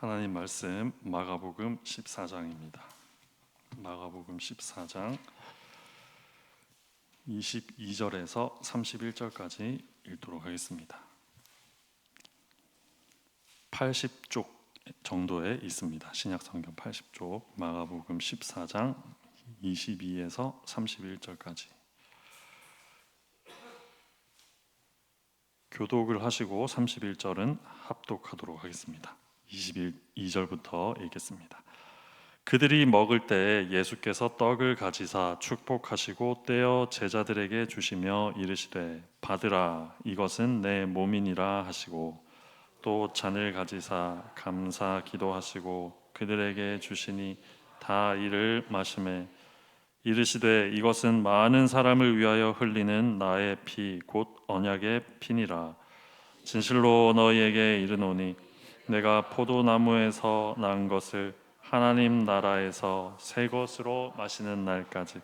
하나님 말씀 마가복음 14장입니다. 마가복음 14장 22절에서 31절까지 읽도록 하겠습니다. 80쪽 정도에 있습니다. 신약성경 80쪽 마가복음 14장 22에서 31절까지. 교독을 하시고 31절은 합독하도록 하겠습니다. 22절부터 읽겠습니다. 그들이 먹을 때에 예수께서 떡을 가지사 축복하시고 떼어 제자들에게 주시며 이르시되 받으라 이것은 내 몸이니라 하시고 또 잔을 가지사 감사 기도하시고 그들에게 주시니 다 이를 마시매 이르시되 이것은 많은 사람을 위하여 흘리는 나의 피 곧 언약의 피니라. 진실로 너희에게 이르노니 내가 포도나무에서 난 것을 하나님 나라에서 새 것으로 마시는 날까지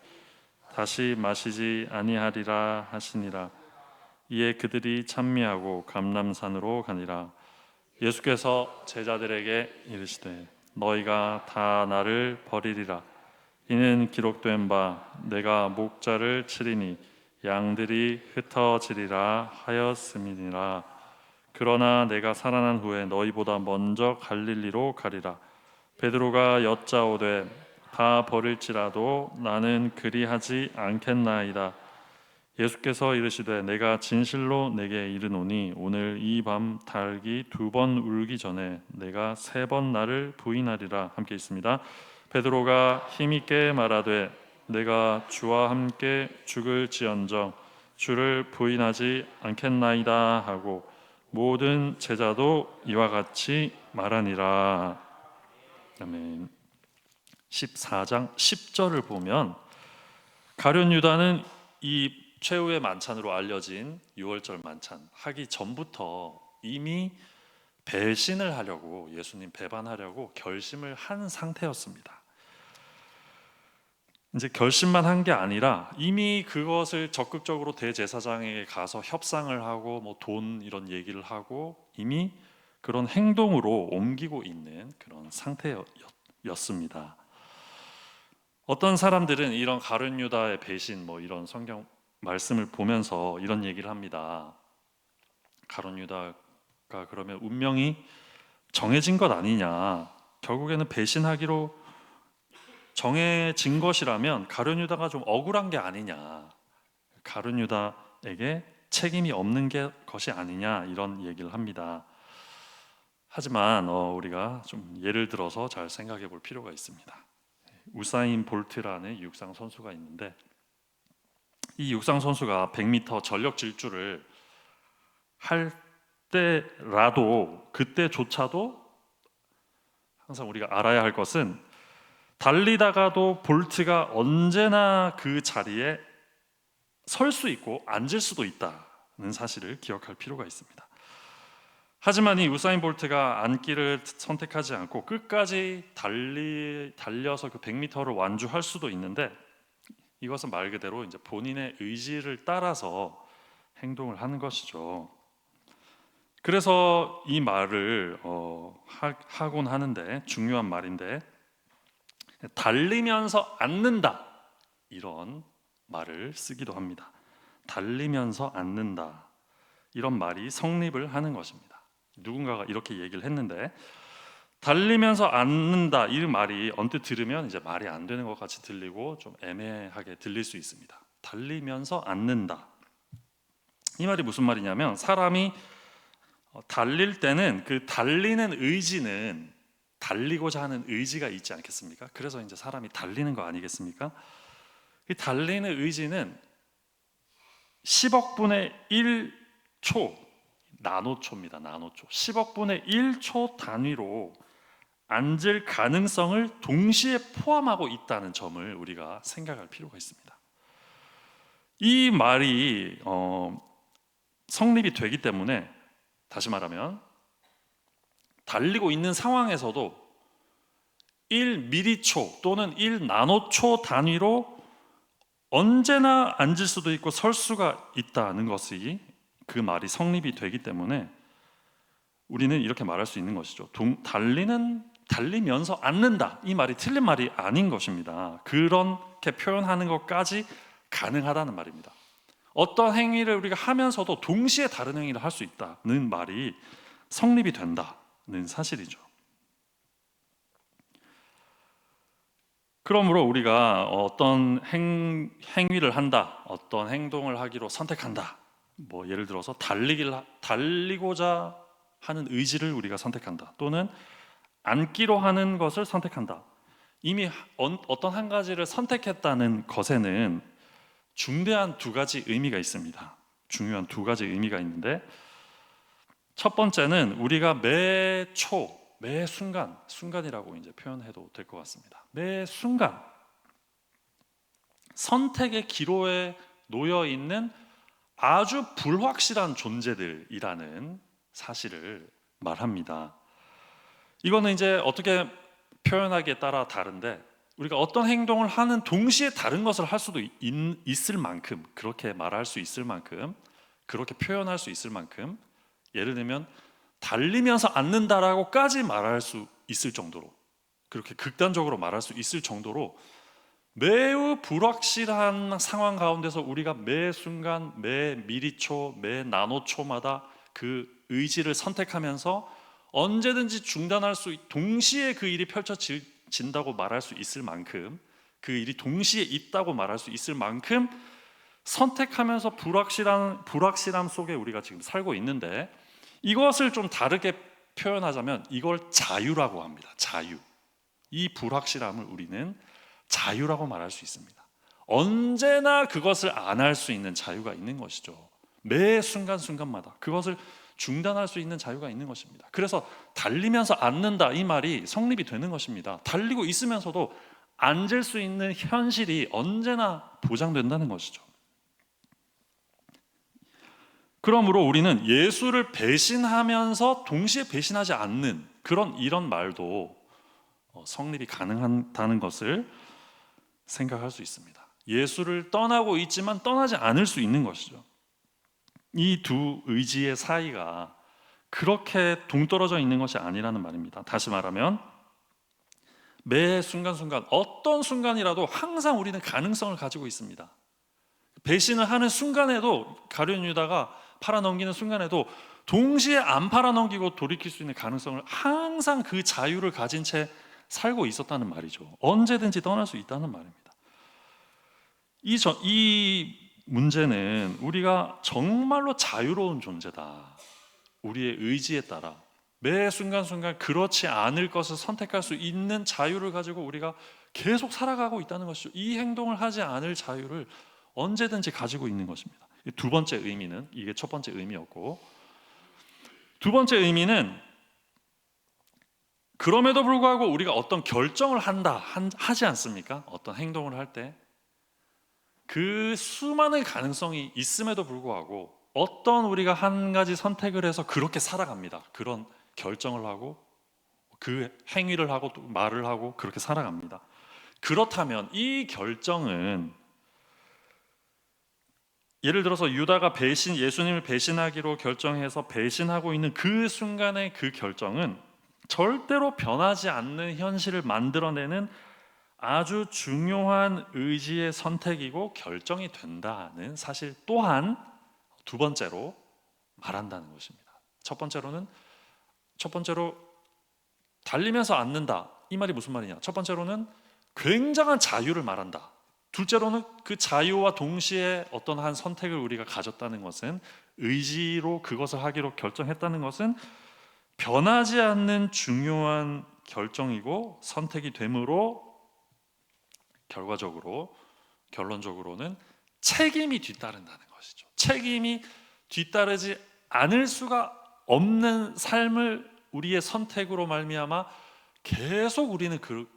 다시 마시지 아니하리라 하시니라. 이에 그들이 찬미하고 감람산으로 가니라. 예수께서 제자들에게 이르시되 너희가 다 나를 버리리라. 이는 기록된 바 내가 목자를 치리니 양들이 흩어지리라 하였음이니라. 그러나 내가 살아난 후에 너희보다 먼저 갈릴리로 가리라. 베드로가 여짜오되 다 버릴지라도 나는 그리하지 않겠나이다. 예수께서 이르시되 내가 진실로 내게 이르노니 오늘 이 밤 닭이 2번 울기 전에 내가 3번 나를 부인하리라. 함께 있습니다. 베드로가 힘있게 말하되 내가 주와 함께 죽을지언정 주를 부인하지 않겠나이다 하고 모든 제자도 이와 같이 말하니라. 아멘. 14장 10절을 보면 가룟 유다는 이 최후의 만찬으로 알려진 유월절 만찬 하기 전부터 이미 배신을 하려고, 예수님 배반하려고 결심을 한 상태였습니다. 이제 결심만 한 게 아니라 이미 그것을 적극적으로 대제사장에게 가서 협상을 하고 뭐 돈 이런 얘기를 하고 이미 그런 행동으로 옮기고 있는 그런 상태였습니다. 어떤 사람들은 이런 가룟 유다의 배신 뭐 이런 성경 말씀을 보면서 이런 얘기를 합니다. 가룟 유다가 그러면 운명이 정해진 것 아니냐, 결국에는 배신하기로 정해진 것이라면 가룟 유다가 좀 억울한 게 아니냐, 가룟 유다에게 책임이 없는 것이 아니냐, 이런 얘기를 합니다. 하지만 우리가 좀 예를 들어서 잘 생각해 볼 필요가 있습니다. 우사인 볼트라는 육상 선수가 있는데 이 육상 선수가 100m 전력 질주를 할 때라도 그때조차도 항상 우리가 알아야 할 것은 달리다가도 볼트가 언제나 그 자리에 설 수 있고 앉을 수도 있다는 사실을 기억할 필요가 있습니다. 하지만 이 우사인 볼트가 앉기를 선택하지 않고 끝까지 달려서 그 100m를 완주할 수도 있는데 이것은 말 그대로 이제 본인의 의지를 따라서 행동을 하는 것이죠. 그래서 이 말을 하곤 하는데, 중요한 말인데, 달리면서 앉는다, 이런 말을 쓰기도 합니다. 달리면서 앉는다, 이런 말이 성립을 하는 것입니다. 누군가가 이렇게 얘기를 했는데 달리면서 앉는다, 이 말이 언뜻 들으면 이제 말이 안 되는 것 같이 들리고 좀 애매하게 들릴 수 있습니다. 달리면서 앉는다, 이 말이 무슨 말이냐면 사람이 달릴 때는 그 달리는 의지는 달리고자 하는 의지가 있지 않겠습니까? 그래서 이제 사람이 달리는 거 아니겠습니까? 이 달리는 의지는 10억 분의 1초, 나노초입니다. 나노초. 10억 분의 1초 단위로 앉을 가능성을 동시에 포함하고 있다는 점을 우리가 생각할 필요가 있습니다. 이 말이 성립이 되기 때문에, 다시 말하면 달리고 있는 상황에서도 1m초 또는 1나노초 단위로 언제나 앉을 수도 있고 설 수가 있다는 것이, 그 말이 성립이 되기 때문에 우리는 이렇게 말할 수 있는 것이죠. 달리면서 앉는다. 이 말이 틀린 말이 아닌 것입니다. 그렇게 표현하는 것까지 가능하다는 말입니다. 어떤 행위를 우리가 하면서도 동시에 다른 행위를 할 수 있다는 말이 성립이 된다는 사실이죠. 그러므로 우리가 어떤 행위를 한다, 어떤 행동을 하기로 선택한다. 예를 들어서 달리고자 하는 의지를 우리가 선택한다. 또는 앉기로 하는 것을 선택한다. 이미 어떤 한 가지를 선택했다는 것에는 중대한 두 가지 의미가 있습니다. 중요한 두 가지 의미가 있는데, 첫 번째는 우리가 매 순간이라고 이제 표현해도 될 것 같습니다. 매 순간 선택의 기로에 놓여 있는 아주 불확실한 존재들이라는 사실을 말합니다. 이거는 이제 어떻게 표현하기에 따라 다른데, 우리가 어떤 행동을 하는 동시에 다른 것을 할 수도 있을 만큼, 그렇게 말할 수 있을 만큼, 그렇게 표현할 수 있을 만큼, 예를 들면 달리면서 앉는다라고까지 말할 수 있을 정도로, 그렇게 극단적으로 말할 수 있을 정도로 매우 불확실한 상황 가운데서 우리가 매 순간, 매 미리초, 매 나노초마다 그 의지를 선택하면서 언제든지 중단할 동시에 그 일이 펼쳐진다고 말할 수 있을 만큼, 그 일이 동시에 있다고 말할 수 있을 만큼 선택하면서 불확실함 속에 우리가 지금 살고 있는데, 이것을 좀 다르게 표현하자면 이걸 자유라고 합니다. 자유. 이 불확실함을 우리는 자유라고 말할 수 있습니다. 언제나 그것을 안 할 수 있는 자유가 있는 것이죠. 매 순간순간마다 그것을 중단할 수 있는 자유가 있는 것입니다. 그래서 달리면서 앉는다, 이 말이 성립이 되는 것입니다. 달리고 있으면서도 앉을 수 있는 현실이 언제나 보장된다는 것이죠. 그러므로 우리는 예수를 배신하면서 동시에 배신하지 않는 이런 말도 성립이 가능하다는 것을 생각할 수 있습니다. 예수를 떠나고 있지만 떠나지 않을 수 있는 것이죠. 이 두 의지의 사이가 그렇게 동떨어져 있는 것이 아니라는 말입니다. 다시 말하면 매 순간순간, 어떤 순간이라도 항상 우리는 가능성을 가지고 있습니다. 배신을 하는 순간에도, 가룟 유다가 팔아넘기는 순간에도 동시에 안 팔아넘기고 돌이킬 수 있는 가능성을, 항상 그 자유를 가진 채 살고 있었다는 말이죠. 언제든지 떠날 수 있다는 말입니다. 이 문제는 우리가 정말로 자유로운 존재다, 우리의 의지에 따라 매 순간순간 그렇지 않을 것을 선택할 수 있는 자유를 가지고 우리가 계속 살아가고 있다는 것이죠. 이 행동을 하지 않을 자유를 언제든지 가지고 있는 것입니다. 두 번째 의미는, 이게 첫 번째 의미였고, 두 번째 의미는 그럼에도 불구하고 우리가 어떤 결정을 하지 않습니까? 어떤 행동을 할 때 그 수많은 가능성이 있음에도 불구하고 어떤 우리가 한 가지 선택을 해서 그렇게 살아갑니다. 그런 결정을 하고 그 행위를 하고 또 말을 하고 그렇게 살아갑니다. 그렇다면 이 결정은, 예를 들어서 유다가 예수님을 배신하기로 결정해서 배신하고 있는 그 순간의 그 결정은 절대로 변하지 않는 현실을 만들어내는 아주 중요한 의지의 선택이고 결정이 된다는 사실 또한 두 번째로 말한다는 것입니다. 첫 번째로 달리면서 앉는다, 이 말이 무슨 말이냐? 첫 번째로는 굉장한 자유를 말한다. 둘째로는 그 자유와 동시에 어떤 한 선택을 우리가 가졌다는 것은, 의지로 그것을 하기로 결정했다는 것은 변하지 않는 중요한 결정이고 선택이 되므로 결론적으로는 책임이 뒤따른다는 것이죠. 책임이 뒤따르지 않을 수가 없는 삶을 우리의 선택으로 말미암아 계속 우리는 그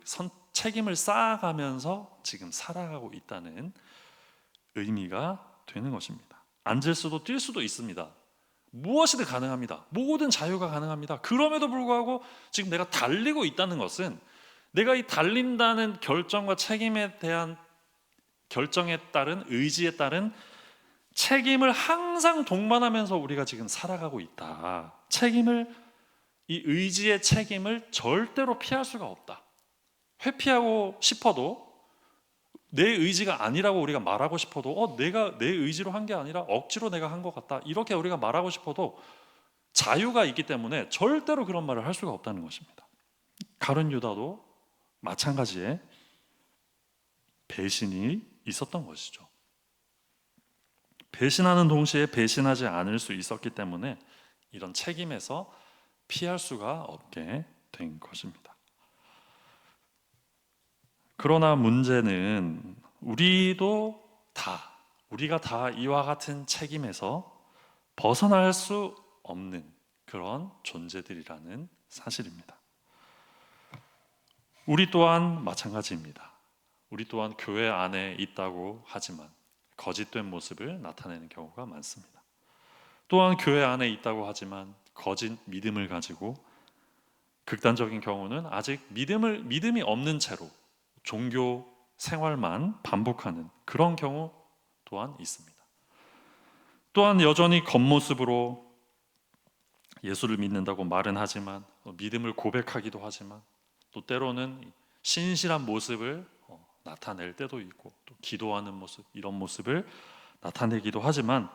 책임을 쌓아가면서 지금 살아가고 있다는 의미가 되는 것입니다. 앉을 수도 뛸 수도 있습니다. 무엇이든 가능합니다. 모든 자유가 가능합니다. 그럼에도 불구하고 지금 내가 달리고 있다는 것은, 내가 이 달린다는 결정과 책임에 대한 결정에 따른, 의지에 따른 책임을 항상 동반하면서 우리가 지금 살아가고 있다. 책임을 이 의지의 책임을 절대로 피할 수가 없다. 회피하고 싶어도, 내 의지가 아니라고 우리가 말하고 싶어도 내가 내 의지로 한 게 아니라 억지로 내가 한 것 같다, 이렇게 우리가 말하고 싶어도 자유가 있기 때문에 절대로 그런 말을 할 수가 없다는 것입니다. 가룟 유다도 마찬가지의 배신이 있었던 것이죠. 배신하는 동시에 배신하지 않을 수 있었기 때문에 이런 책임에서 피할 수가 없게 된 것입니다. 그러나 문제는 우리가 다 이와 같은 책임에서 벗어날 수 없는 그런 존재들이라는 사실입니다. 우리 또한 마찬가지입니다. 우리 또한 교회 안에 있다고 하지만 거짓된 모습을 나타내는 경우가 많습니다. 또한 교회 안에 있다고 하지만 거짓 믿음을 가지고, 극단적인 경우는 아직 믿음이 없는 채로 종교 생활만 반복하는 그런 경우 또한 있습니다. 또한 여전히 겉모습으로 예수를 믿는다고 말은 하지만, 믿음을 고백하기도 하지만, 또 때로는 신실한 모습을 나타낼 때도 있고, 또 기도하는 모습, 이런 모습을 나타내기도 하지만,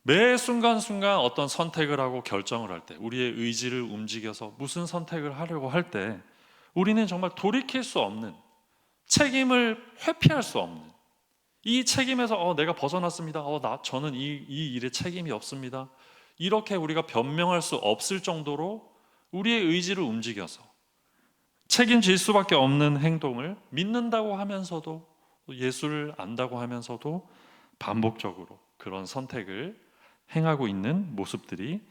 매 순간순간 어떤 선택을 하고 결정을 할 때, 우리의 의지를 움직여서 무슨 선택을 하려고 할 때 우리는 정말 돌이킬 수 없는, 책임을 회피할 수 없는, 이 책임에서 내가 벗어났습니다, 저는 이 일에 책임이 없습니다, 이렇게 우리가 변명할 수 없을 정도로 우리의 의지를 움직여서 책임질 수밖에 없는 행동을, 믿는다고 하면서도, 예수를 안다고 하면서도 반복적으로 그런 선택을 행하고 있는 모습들이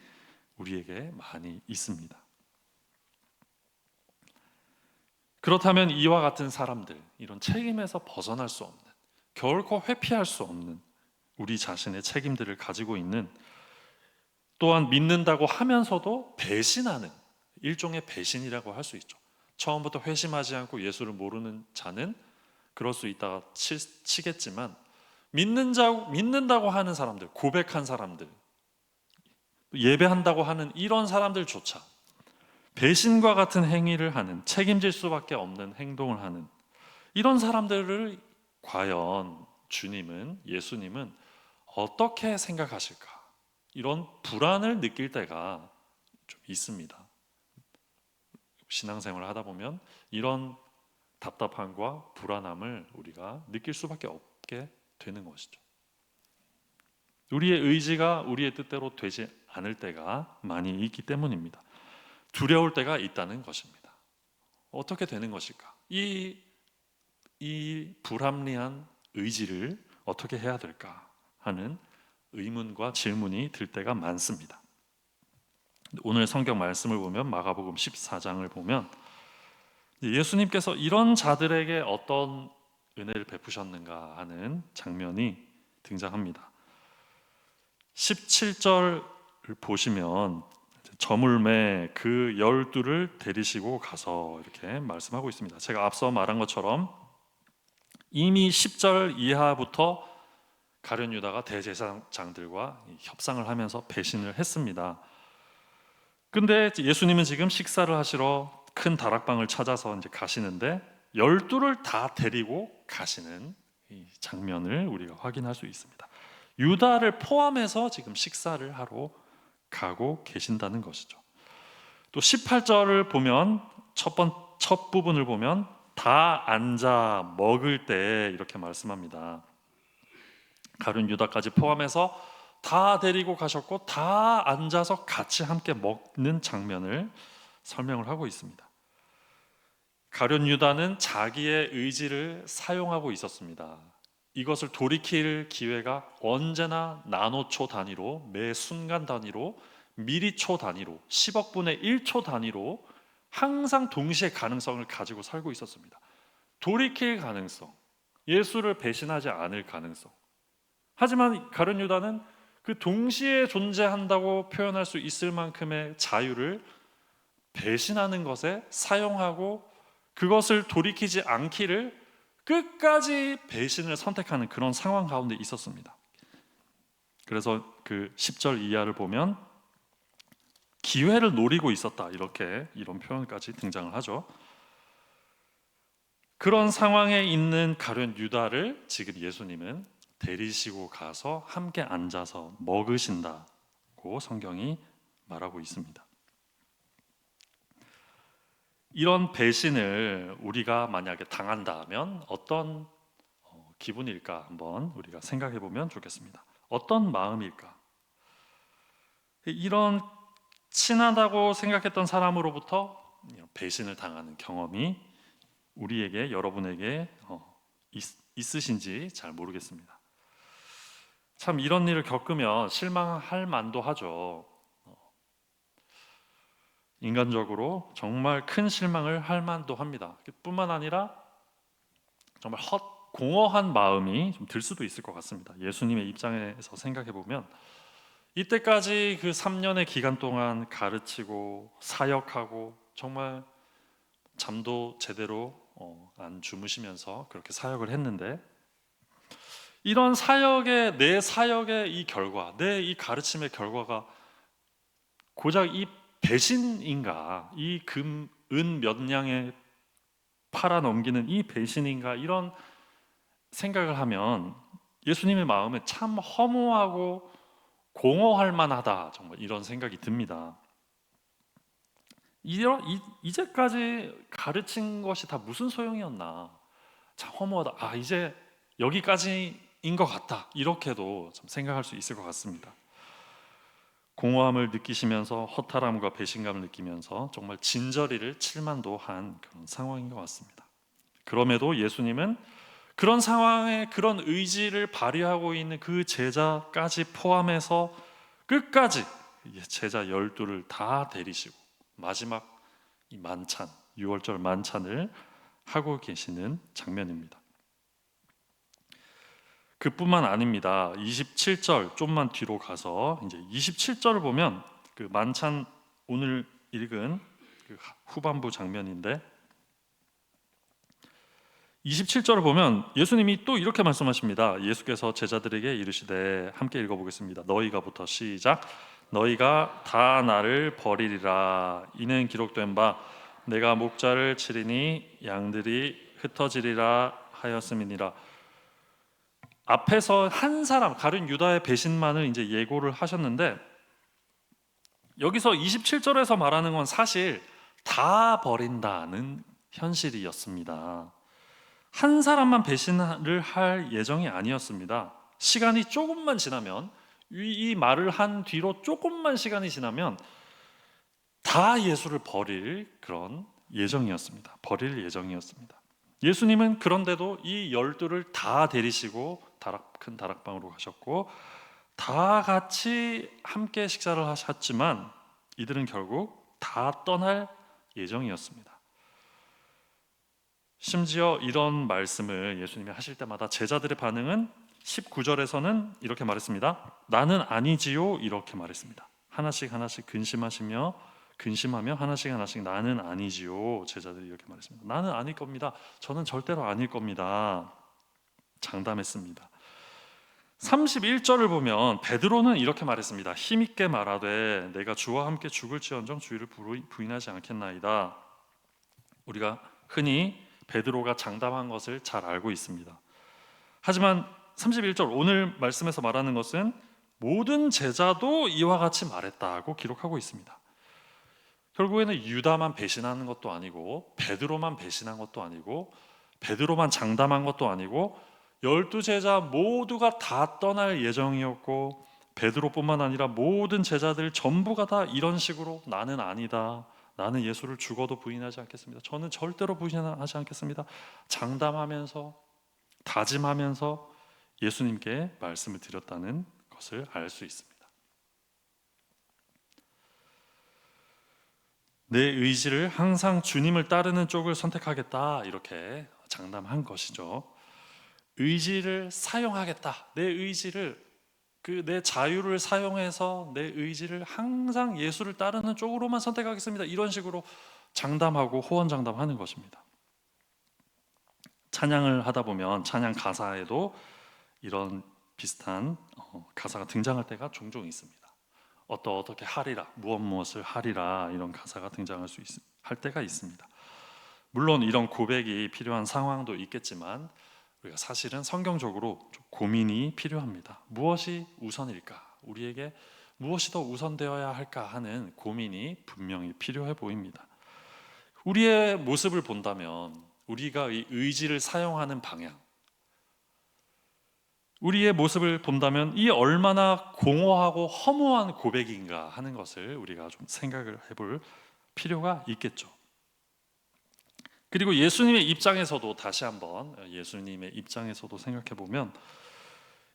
우리에게 많이 있습니다. 그렇다면 이와 같은 사람들, 이런 책임에서 벗어날 수 없는, 결코 회피할 수 없는 우리 자신의 책임들을 가지고 있는, 또한 믿는다고 하면서도 배신하는, 일종의 배신이라고 할 수 있죠. 처음부터 회심하지 않고 예수를 모르는 자는 그럴 수 있다가 치겠지만, 믿는다고 하는 사람들, 고백한 사람들, 예배한다고 하는 이런 사람들조차 배신과 같은 행위를 하는, 책임질 수밖에 없는 행동을 하는 이런 사람들을 과연 예수님은 어떻게 생각하실까? 이런 불안을 느낄 때가 좀 있습니다. 신앙생활을 하다 보면 이런 답답함과 불안함을 우리가 느낄 수밖에 없게 되는 것이죠. 우리의 의지가 우리의 뜻대로 되지 않을 때가 많이 있기 때문입니다. 두려울 때가 있다는 것입니다. 어떻게 되는 것일까? 이 불합리한 의지를 어떻게 해야 될까 하는 의문과 질문이 들 때가 많습니다. 오늘 성경 말씀을 보면, 마가복음 14장을 보면 예수님께서 이런 자들에게 어떤 은혜를 베푸셨는가 하는 장면이 등장합니다. 17절을 보시면 저물매 그 12를 데리시고 가서 이렇게 말씀하고 있습니다. 제가 앞서 말한 것처럼 이미 10절 이하부터 가룟 유다가 대제사장들과 협상을 하면서 배신을 했습니다. 근데 예수님은 지금 식사를 하시러 큰 다락방을 찾아서 이제 가시는데 12를 다 데리고 가시는 이 장면을 우리가 확인할 수 있습니다. 유다를 포함해서 지금 식사를 하러 가고 계신다는 것이죠. 또 18절을 보면 첫 부분을 보면 다 앉아 먹을 때 이렇게 말씀합니다. 가룟 유다까지 포함해서 다 데리고 가셨고 다 앉아서 같이 함께 먹는 장면을 설명을 하고 있습니다. 가룟 유다는 자기의 의지를 사용하고 있었습니다. 이것을 돌이킬 기회가 언제나 나노초 단위로, 매 순간 단위로, 미리초 단위로, 10억 분의 1초 단위로 항상 동시에 가능성을 가지고 살고 있었습니다. 돌이킬 가능성, 예수를 배신하지 않을 가능성. 하지만 가룟 유다는 그 동시에 존재한다고 표현할 수 있을 만큼의 자유를 배신하는 것에 사용하고, 그것을 돌이키지 않기를 끝까지 배신을 선택하는 그런 상황 가운데 있었습니다. 그래서 그 10절 이하를 보면 기회를 노리고 있었다. 이런 표현까지 등장을 하죠. 그런 상황에 있는 가룟 유다를 지금 예수님은 데리시고 가서 함께 앉아서 먹으신다고 성경이 말하고 있습니다. 이런 배신을 우리가 만약에 당한다면 어떤 기분일까 한번 우리가 생각해 보면 좋겠습니다. 어떤 마음일까? 이런 친하다고 생각했던 사람으로부터 배신을 당하는 경험이 우리에게, 여러분에게 있으신지 잘 모르겠습니다. 참 이런 일을 겪으면 실망할 만도 하죠. 인간적으로 정말 큰 실망을 할 만도 합니다. 뿐만 아니라 정말 공허한 마음이 좀 들 수도 있을 것 같습니다. 예수님의 입장에서 생각해 보면 이때까지 그 3년의 기간 동안 가르치고 사역하고 정말 잠도 제대로 안 주무시면서 그렇게 사역을 했는데, 이런 내 사역의 이 결과, 내 이 가르침의 결과가 고작 이 배신인가, 이 은 몇 냥에 팔아 넘기는 이 배신인가, 이런 생각을 하면 예수님의 마음에 참 허무하고 공허할 만하다, 정말 이런 생각이 듭니다. 이제까지 가르친 것이 다 무슨 소용이었나, 참 허무하다. 이제 여기까지인 것 같다, 이렇게도 참 생각할 수 있을 것 같습니다. 공허함을 느끼시면서 허탈함과 배신감을 느끼면서 정말 진저리를 칠만도 한 그런 상황인 것 같습니다. 그럼에도 예수님은 그런 상황에 그런 의지를 발휘하고 있는 그 제자까지 포함해서 끝까지 제자 12를 다 데리시고 마지막 이 만찬, 6월절 만찬을 하고 계시는 장면입니다. 그뿐만 아닙니다. 27절 좀만 뒤로 가서 이제 27절을 보면 그 만찬, 오늘 읽은 그 후반부 장면인데, 27절을 보면 예수님이 또 이렇게 말씀하십니다. 예수께서 제자들에게 이르시되, 함께 읽어보겠습니다. 너희가부터 시작. 너희가 다 나를 버리리라. 이는 기록된 바 내가 목자를 치리니 양들이 흩어지리라 하였음이니라. 앞에서 한 사람, 가룟 유다의 배신만을 이제 예고를 하셨는데, 여기서 27절에서 말하는 건 사실 다 버린다는 현실이었습니다. 한 사람만 배신을 할 예정이 아니었습니다. 시간이 조금만 지나면, 이 말을 한 뒤로 조금만 시간이 지나면 다 예수를 버릴 그런 예정이었습니다. 버릴 예정이었습니다. 예수님은 그런데도 이 12를 다 데리시고 큰 다락방으로 가셨고 다 같이 함께 식사를 하셨지만 이들은 결국 다 떠날 예정이었습니다. 심지어 이런 말씀을 예수님이 하실 때마다 제자들의 반응은 19절에서는 이렇게 말했습니다. 나는 아니지요, 이렇게 말했습니다. 하나씩 근심하며 하나씩 나는 아니지요. 제자들이 이렇게 말했습니다. 나는 아닐 겁니다. 저는 절대로 아닐 겁니다. 장담했습니다. 31절을 보면 베드로는 이렇게 말했습니다. 힘있게 말하되 내가 주와 함께 죽을지언정 주를 부인하지 않겠나이다. 우리가 흔히 베드로가 장담한 것을 잘 알고 있습니다. 하지만 31절 오늘 말씀에서 말하는 것은 모든 제자도 이와 같이 말했다고 기록하고 있습니다. 결국에는 유다만 배신하는 것도 아니고 베드로만 배신한 것도 아니고 베드로만 장담한 것도 아니고 12제자 모두가 다 떠날 예정이었고, 베드로뿐만 아니라 모든 제자들 전부가 다 이런 식으로 나는 아니다, 나는 예수를 죽어도 부인하지 않겠습니다, 저는 절대로 부인하지 않겠습니다, 장담하면서 다짐하면서 예수님께 말씀을 드렸다는 것을 알 수 있습니다. 내 의지를 항상 주님을 따르는 쪽을 선택하겠다, 이렇게 장담한 것이죠. 의지를 사용하겠다. 내 의지를, 내 자유를 사용해서 내 의지를 항상 예수를 따르는 쪽으로만 선택하겠습니다, 이런 식으로 장담하고 호언장담하는 것입니다. 찬양을 하다 보면 찬양 가사에도 이런 비슷한 가사가 등장할 때가 종종 있습니다. 어떻게 하리라, 무엇을 하리라 이런 가사가 등장할 할 때가 있습니다. 물론 이런 고백이 필요한 상황도 있겠지만 우리가 사실은 성경적으로 좀 고민이 필요합니다. 무엇이 우선일까? 우리에게 무엇이 더 우선되어야 할까 하는 고민이 분명히 필요해 보입니다. 우리의 모습을 본다면 우리가 이 의지를 사용하는 방향, 우리의 모습을 본다면 이 얼마나 공허하고 허무한 고백인가 하는 것을 우리가 좀 생각을 해볼 필요가 있겠죠. 그리고 예수님의 입장에서도 다시 한번 예수님의 입장에서도 생각해 보면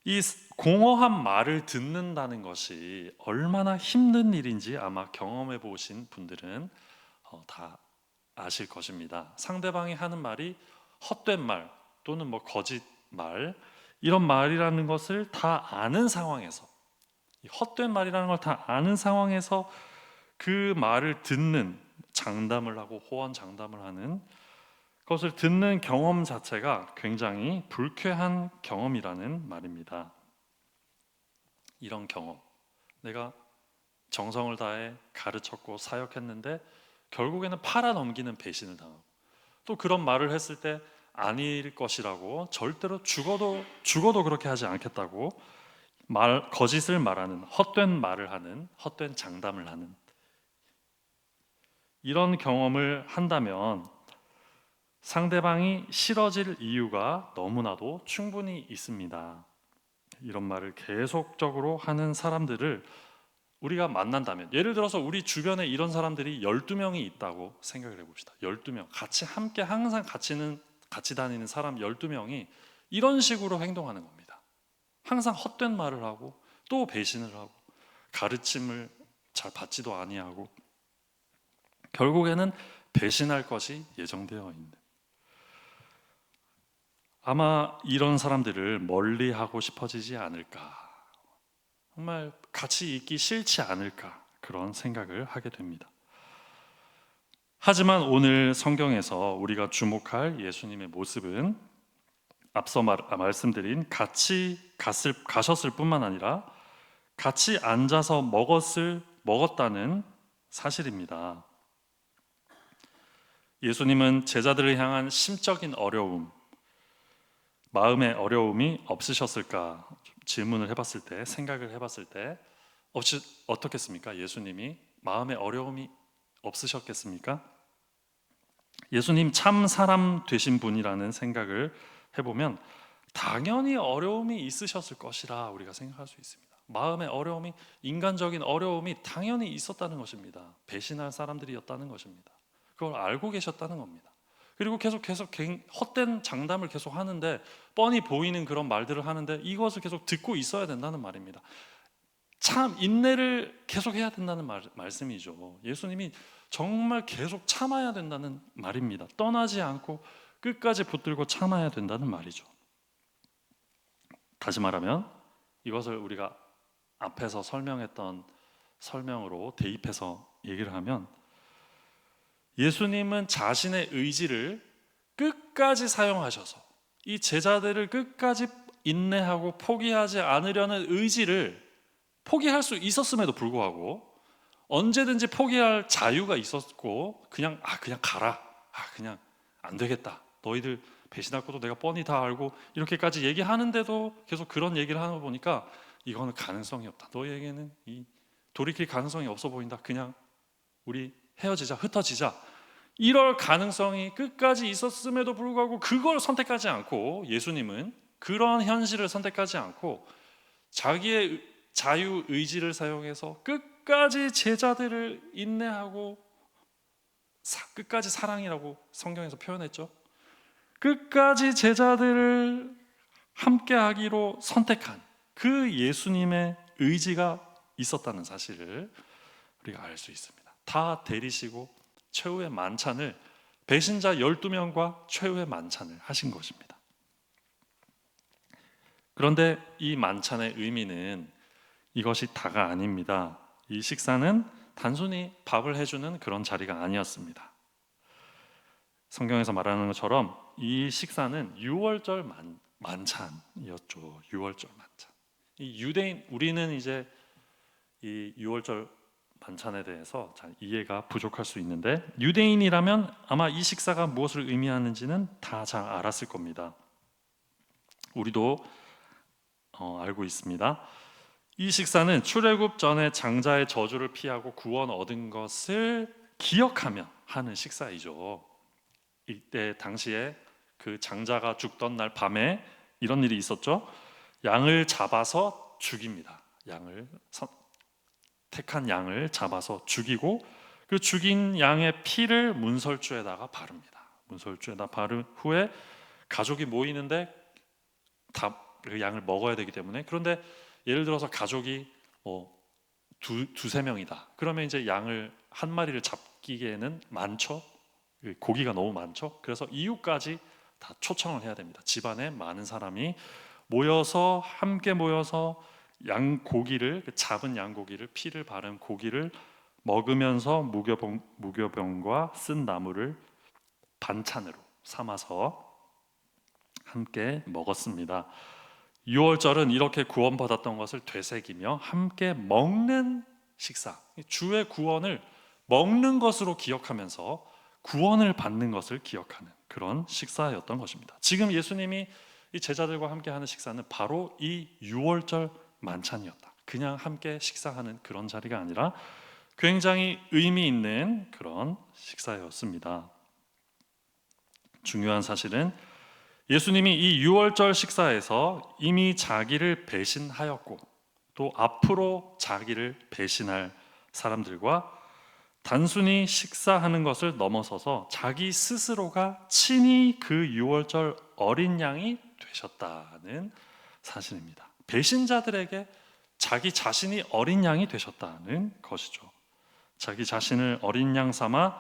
이 공허한 말을 듣는다는 것이 얼마나 힘든 일인지 아마 경험해 보신 분들은 다 아실 것입니다. 상대방이 하는 말이 헛된 말 또는 뭐 거짓 말 이런 말이라는 것을 다 아는 상황에서, 이 헛된 말이라는 걸 다 아는 상황에서 그 말을 듣는, 장담을 하고 호언 장담을 하는 것을 듣는 경험 자체가 굉장히 불쾌한 경험이라는 말입니다. 이런 경험, 내가 정성을 다해 가르쳤고 사역했는데 결국에는 팔아넘기는 배신을 당하고, 또 그런 말을 했을 때 아닐 것이라고 절대로 죽어도 그렇게 하지 않겠다고 거짓을 말하는, 헛된 말을 하는, 헛된 장담을 하는 이런 경험을 한다면 상대방이 싫어질 이유가 너무나도 충분히 있습니다. 이런 말을 계속적으로 하는 사람들을 우리가 만난다면, 예를 들어서 우리 주변에 이런 사람들이 12명이 있다고 생각을 해봅시다. 12명 같이 함께 항상 같이 다니는 사람 12명이 이런 식으로 행동하는 겁니다. 항상 헛된 말을 하고 또 배신을 하고 가르침을 잘 받지도 아니하고 결국에는 배신할 것이 예정되어 있는, 아마 이런 사람들을 멀리하고 싶어지지 않을까, 정말 같이 있기 싫지 않을까 그런 생각을 하게 됩니다. 하지만 오늘 성경에서 우리가 주목할 예수님의 모습은 앞서 말씀드린 같이 가셨을 뿐만 아니라 같이 앉아서 먹었다는 사실입니다. 예수님은 제자들을 향한 심적인 어려움, 마음의 어려움이 없으셨을까 질문을 해봤을 때, 생각을 해봤을 때 어떻겠습니까? 예수님이 마음의 어려움이 없으셨겠습니까? 예수님 참 사람 되신 분이라는 생각을 해보면 당연히 어려움이 있으셨을 것이라 우리가 생각할 수 있습니다. 마음의 어려움이, 인간적인 어려움이 당연히 있었다는 것입니다. 배신할 사람들이었다는 것입니다. 그걸 알고 계셨다는 겁니다. 그리고 계속 헛된 장담을 계속 하는데, 뻔히 보이는 그런 말들을 하는데 이것을 계속 듣고 있어야 된다는 말입니다. 참 인내를 계속 해야 된다는 말씀이죠. 예수님이 정말 계속 참아야 된다는 말입니다. 떠나지 않고 끝까지 붙들고 참아야 된다는 말이죠. 다시 말하면 이것을 우리가 앞에서 설명했던 설명으로 대입해서 얘기를 하면, 예수님은 자신의 의지를 끝까지 사용하셔서 이 제자들을 끝까지 인내하고 포기하지 않으려는 의지를 포기할 수 있었음에도 불구하고 언제든지 포기할 자유가 있었고, 그냥 가라, 그냥 안 되겠다, 너희들 배신할 것도 내가 뻔히 다 알고 이렇게까지 얘기하는데도 계속 그런 얘기를 하는 거 보니까 이거는 가능성이 없다, 너희에게는 이 돌이킬 가능성이 없어 보인다, 그냥 우리 헤어지자, 흩어지자, 이럴 가능성이 끝까지 있었음에도 불구하고 그걸 선택하지 않고, 예수님은 그런 현실을 선택하지 않고 자기의 자유 의지를 사용해서 끝까지 제자들을 인내하고 끝까지 사랑이라고 성경에서 표현했죠. 끝까지 제자들을 함께 하기로 선택한 그 예수님의 의지가 있었다는 사실을 우리가 알 수 있습니다. 다 데리시고 최후의 만찬을, 배신자 12명과 최후의 만찬을 하신 것입니다. 그런데 이 만찬의 의미는 이것이 다가 아닙니다. 이 식사는 단순히 밥을 해주는 그런 자리가 아니었습니다. 성경에서 말하는 것처럼 이 식사는 유월절 만찬이었죠. 유월절 만찬. 이 유대인, 우리는 이제 이 유월절 반찬에 대해서 잘 이해가 부족할 수 있는데, 유대인이라면 아마 이 식사가 무엇을 의미하는지는 다 잘 알았을 겁니다. 우리도 알고 있습니다. 이 식사는 출애굽 전에 장자의 저주를 피하고 구원 얻은 것을 기억하며 하는 식사이죠. 이때 당시에 그 장자가 죽던 날 밤에 이런 일이 있었죠. 양을 잡아서 죽입니다. 택한 양을 잡아서 죽이고, 그 죽인 양의 피를 문설주에다가 바릅니다. 문설주에다 바른 후에 가족이 모이는데 다 그 양을 먹어야 되기 때문에, 그런데 예를 들어서 가족이 두세 명이다. 그러면 이제 양을 한 마리를 잡기에는 많죠. 고기가 너무 많죠. 그래서 이웃까지 다 초청을 해야 됩니다. 집안에 많은 사람이 함께 모여서 양고기를, 잡은 양고기를, 피를 바른 고기를 먹으면서 무교병과 쓴 나무를 반찬으로 삼아서 함께 먹었습니다. 유월절은 이렇게 구원받았던 것을 되새기며 함께 먹는 식사, 주의 구원을 먹는 것으로 기억하면서 구원을 받는 것을 기억하는 그런 식사였던 것입니다. 지금 예수님이 이 제자들과 함께 하는 식사는 바로 이 유월절 만찬이었다. 그냥 함께 식사하는 그런 자리가 아니라 굉장히 의미 있는 그런 식사였습니다. 중요한 사실은 예수님이 이 유월절 식사에서 이미 자기를 배신하였고, 또 앞으로 자기를 배신할 사람들과 단순히 식사하는 것을 넘어서서 자기 스스로가 친히 그 유월절 어린 양이 되셨다는 사실입니다. 배신자들에게 자기 자신이 어린 양이 되셨다는 것이죠. 자기 자신을 어린 양 삼아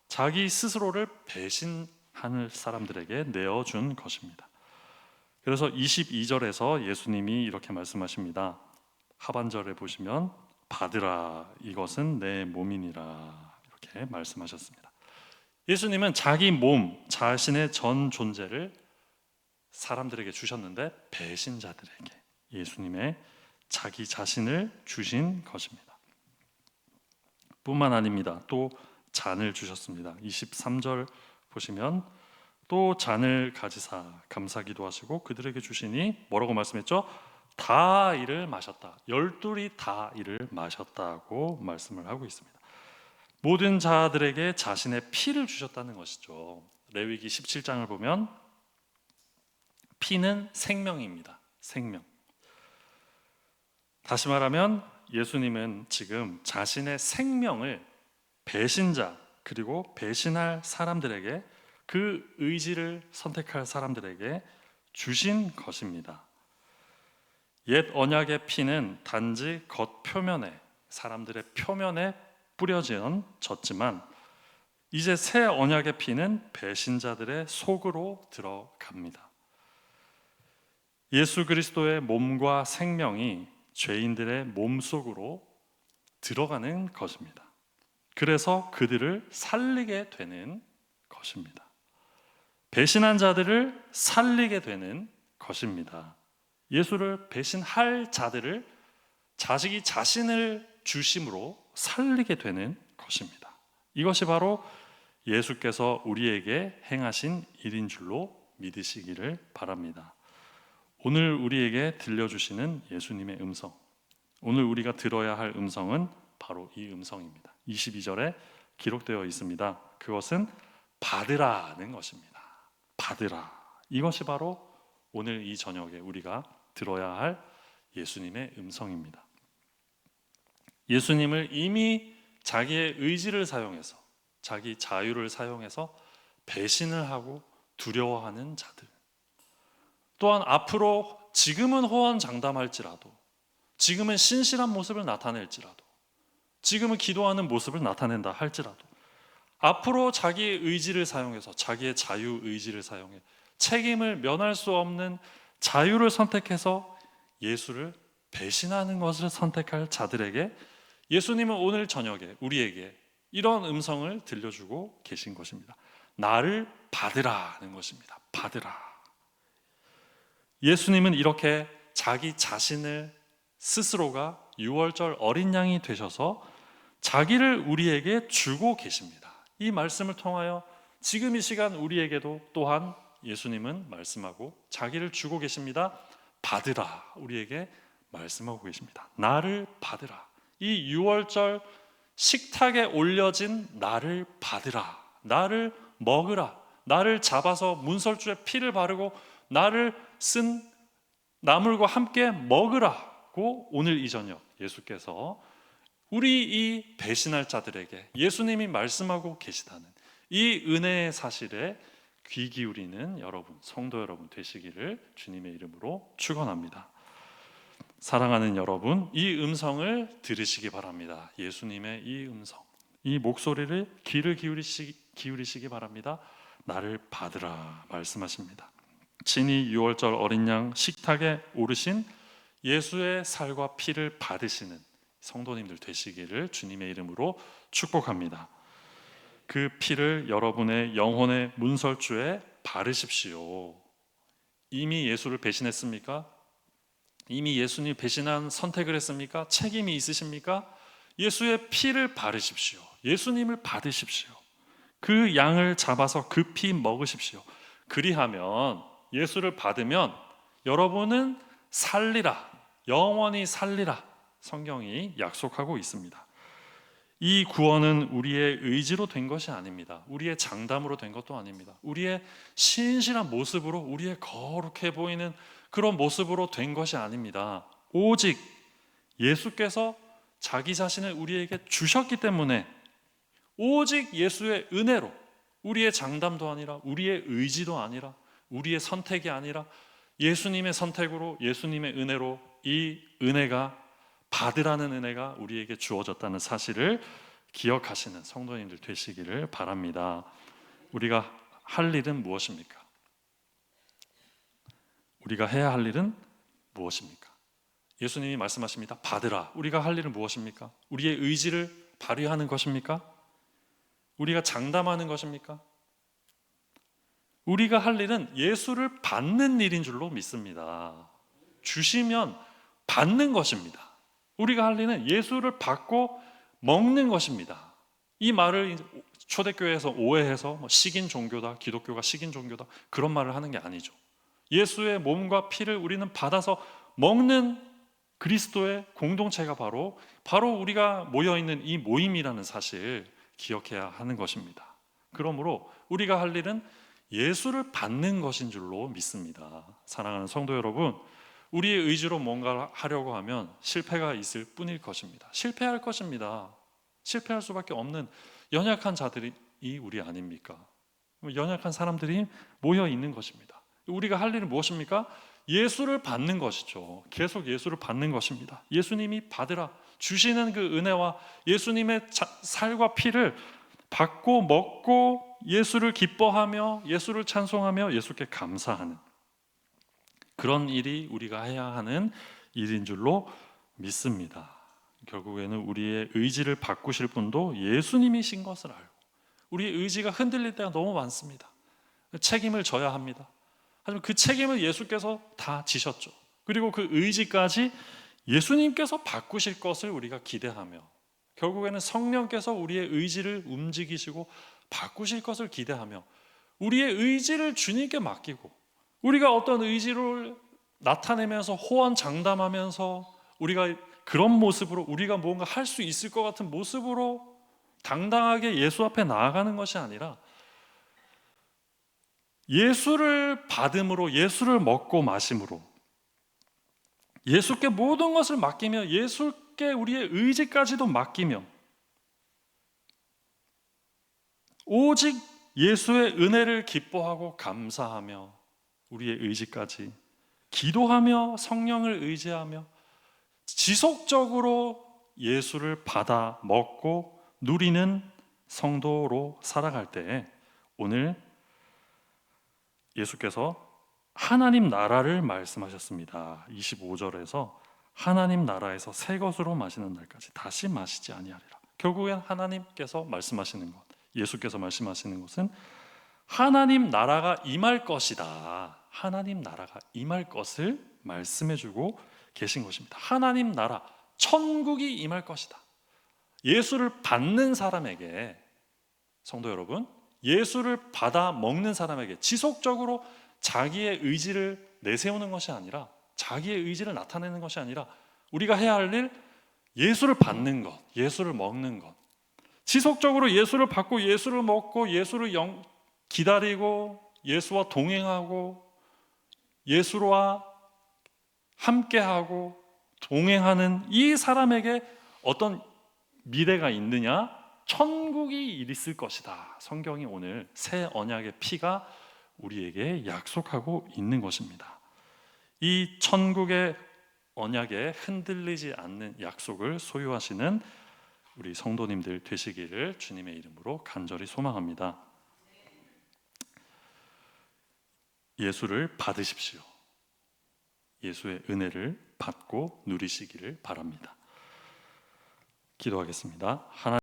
자기 스스로를 배신하는 사람들에게 내어준 것입니다. 그래서 22절에서 예수님이 이렇게 말씀하십니다. 하반절에 보시면 받으라, 이것은 내 몸이니라, 이렇게 말씀하셨습니다. 예수님은 자기 몸, 자신의 전 존재를 사람들에게 주셨는데, 배신자들에게 예수님의 자기 자신을 주신 것입니다. 뿐만 아닙니다. 또 잔을 주셨습니다. 23절 보시면 또 잔을 가지사 감사기도 하시고 그들에게 주시니 뭐라고 말씀했죠? 다 이를 마셨다. 12이 다 이를 마셨다고 말씀을 하고 있습니다. 모든 자들에게 자신의 피를 주셨다는 것이죠. 레위기 17장을 보면 피는 생명입니다. 생명. 다시 말하면 예수님은 지금 자신의 생명을 배신자, 그리고 배신할 사람들에게, 그 의지를 선택할 사람들에게 주신 것입니다. 옛 언약의 피는 단지 겉표면에, 사람들의 표면에 뿌려졌지만 이제 새 언약의 피는 배신자들의 속으로 들어갑니다. 예수 그리스도의 몸과 생명이 죄인들의 몸속으로 들어가는 것입니다. 그래서 그들을 살리게 되는 것입니다. 배신한 자들을 살리게 되는 것입니다. 예수를 배신할 자들을 자식이 자신을 주심으로 살리게 되는 것입니다. 이것이 바로 예수께서 우리에게 행하신 일인 줄로 믿으시기를 바랍니다. 오늘 우리에게 들려주시는 예수님의 음성, 오늘 우리가 들어야 할 음성은 바로 이 음성입니다. 22절에 기록되어 있습니다. 그것은 받으라는 것입니다. 받으라. 이것이 바로 오늘 이 저녁에 우리가 들어야 할 예수님의 음성입니다. 예수님을 이미 자기의 의지를 사용해서, 자기 자유를 사용해서 배신을 하고 두려워하는 자들, 또한 앞으로 지금은 호언장담할지라도, 지금은 신실한 모습을 나타낼지라도, 지금은 기도하는 모습을 나타낸다 할지라도 앞으로 자기의 의지를 사용해서, 자기의 자유 의지를 사용해 책임을 면할 수 없는 자유를 선택해서 예수를 배신하는 것을 선택할 자들에게 예수님은 오늘 저녁에 우리에게 이런 음성을 들려주고 계신 것입니다. 나를 받으라는 것입니다. 받으라. 예수님은 이렇게 자기 자신을 스스로가 유월절 어린 양이 되셔서 자기를 우리에게 주고 계십니다. 이 말씀을 통하여 지금 이 시간 우리에게도 또한 예수님은 말씀하고 자기를 주고 계십니다. 받으라, 우리에게 말씀하고 계십니다. 나를 받으라. 이 유월절 식탁에 올려진 나를 받으라, 나를 먹으라, 나를 잡아서 문설주에 피를 바르고 나를 쓴 나물과 함께 먹으라고 오늘 이 저녁 예수께서 우리 이 배신할 자들에게 예수님이 말씀하고 계시다는 이 은혜의 사실에 귀 기울이는 여러분, 성도 여러분 되시기를 주님의 이름으로 축원합니다. 사랑하는 여러분, 이 음성을 들으시기 바랍니다. 예수님의 이 음성, 이 목소리를 귀를 기울이시기 바랍니다. 나를 받으라 말씀하십니다. 친히 유월절 어린 양 식탁에 오르신 예수의 살과 피를 받으시는 성도님들 되시기를 주님의 이름으로 축복합니다. 그 피를 여러분의 영혼의 문설주에 바르십시오. 이미 예수를 배신했습니까? 이미 예수님 배신한 선택을 했습니까? 책임이 있으십니까? 예수의 피를 바르십시오. 예수님을 받으십시오. 그 양을 잡아서 그 피 먹으십시오. 그리하면 예수를 받으면 여러분은 살리라, 영원히 살리라 성경이 약속하고 있습니다. 이 구원은 우리의 의지로 된 것이 아닙니다. 우리의 장담으로 된 것도 아닙니다. 우리의 신실한 모습으로, 우리의 거룩해 보이는 그런 모습으로 된 것이 아닙니다. 오직 예수께서 자기 자신을 우리에게 주셨기 때문에, 오직 예수의 은혜로, 우리의 장담도 아니라 우리의 의지도 아니라 우리의 선택이 아니라 예수님의 선택으로, 예수님의 은혜로 이 은혜가, 받으라는 은혜가 우리에게 주어졌다는 사실을 기억하시는 성도님들 되시기를 바랍니다. 우리가 할 일은 무엇입니까? 우리가 해야 할 일은 무엇입니까? 예수님이 말씀하십니다. 받으라. 우리가 할 일은 무엇입니까? 우리의 의지를 발휘하는 것입니까? 우리가 장담하는 것입니까? 우리가 할 일은 예수를 받는 일인 줄로 믿습니다. 주시면 받는 것입니다. 우리가 할 일은 예수를 받고 먹는 것입니다. 이 말을 초대교회에서 오해해서 식인 종교다, 기독교가 식인 종교다, 그런 말을 하는 게 아니죠. 예수의 몸과 피를 우리는 받아서 먹는 그리스도의 공동체가 바로 우리가 모여있는 이 모임이라는 사실 기억해야 하는 것입니다. 그러므로 우리가 할 일은 예수를 받는 것인 줄로 믿습니다. 사랑하는 성도 여러분, 우리의 의지로 뭔가를 하려고 하면 실패가 있을 뿐일 것입니다. 실패할 것입니다. 실패할 수밖에 없는 연약한 자들이 우리 아닙니까? 연약한 사람들이 모여 있는 것입니다. 우리가 할 일은 무엇입니까? 예수를 받는 것이죠. 계속 예수를 받는 것입니다. 예수님이 받으라 주시는 그 은혜와 예수님의 살과 피를 받고 먹고 예수를 기뻐하며 예수를 찬송하며 예수께 감사하는 그런 일이 우리가 해야 하는 일인 줄로 믿습니다. 결국에는 우리의 의지를 바꾸실 분도 예수님이신 것을 알고, 우리의 의지가 흔들릴 때가 너무 많습니다. 책임을 져야 합니다. 하지만 그 책임을 예수께서 다 지셨죠. 그리고 그 의지까지 예수님께서 바꾸실 것을 우리가 기대하며, 결국에는 성령께서 우리의 의지를 움직이시고 바꾸실 것을 기대하며 우리의 의지를 주님께 맡기고, 우리가 어떤 의지를 나타내면서 호언장담하면서 우리가 그런 모습으로 우리가 뭔가 할 수 있을 것 같은 모습으로 당당하게 예수 앞에 나아가는 것이 아니라 예수를 받음으로, 예수를 먹고 마심으로, 예수께 모든 것을 맡기며 예수께 우리의 의지까지도 맡기며 오직 예수의 은혜를 기뻐하고 감사하며 우리의 의지까지 기도하며 성령을 의지하며 지속적으로 예수를 받아 먹고 누리는 성도로 살아갈 때, 오늘 예수께서 하나님 나라를 말씀하셨습니다. 25절에서 하나님 나라에서 새 것으로 마시는 날까지 다시 마시지 아니하리라. 결국엔 하나님께서 말씀하시는 것, 예수께서 말씀하시는 것은 하나님 나라가 임할 것이다. 하나님 나라가 임할 것을 말씀해주고 계신 것입니다. 하나님 나라, 천국이 임할 것이다. 예수를 받는 사람에게, 성도 여러분, 예수를 받아 먹는 사람에게 지속적으로 자기의 의지를 내세우는 것이 아니라, 자기의 의지를 나타내는 것이 아니라 우리가 해야 할 일, 예수를 받는 것, 예수를 먹는 것. 지속적으로 예수를 받고 예수를 먹고 예수를 기다리고 예수와 동행하고 예수와 함께하고 동행하는 이 사람에게 어떤 미래가 있느냐? 천국이 있을 것이다. 성경이 오늘 새 언약의 피가 우리에게 약속하고 있는 것입니다. 이 천국의 언약에 흔들리지 않는 약속을 소유하시는 우리 성도님들 되시기를 주님의 이름으로 간절히 소망합니다. 예수를 받으십시오. 예수의 은혜를 받고 누리시기를 바랍니다. 기도하겠습니다. 하나님